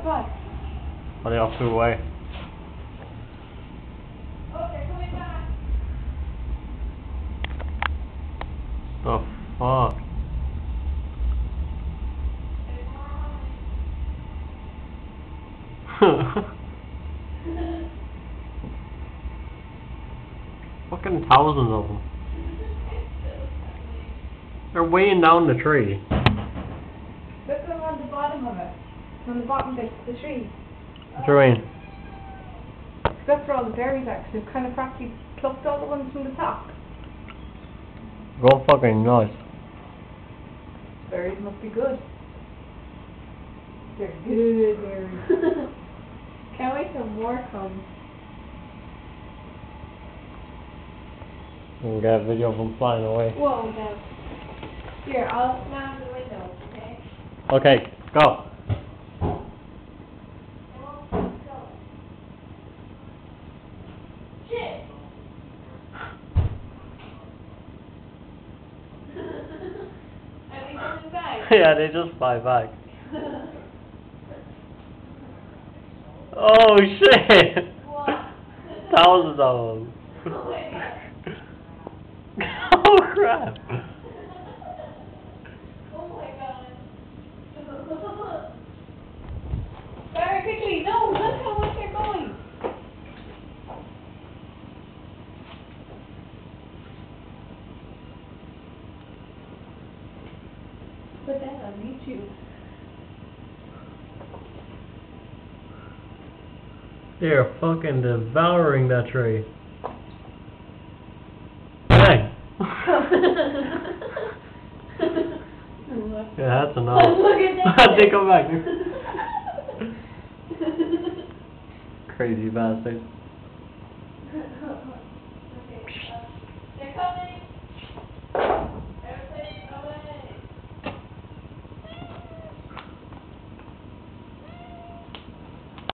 What? Are they all flew away? Oh, they're coming back. The fuck? Fucking thousands of them. They're weighing down the tree. Look them on the bottom of it. On the bottom bit of the tree. What do you mean? That's where all the berries are, 'cause they've kind of practically plucked all the ones from the top. Go fucking nuts. Berries must be good. They're good berries. Can't wait till more comes. We'll get a video of them flying away. Whoa, no. Here, I'll slam the window, okay? Okay, go. Shit! Are they coming back? Yeah, they just fly back. Oh shit! What? Thousands of them. Oh my god. Oh crap! Oh my god. Very quickly, no, look how much they're going. Put that on YouTube. They're fucking devouring that tree. Hey! Yeah, that's enough. Look at that. They come back. Crazy bastard. Okay, they're coming.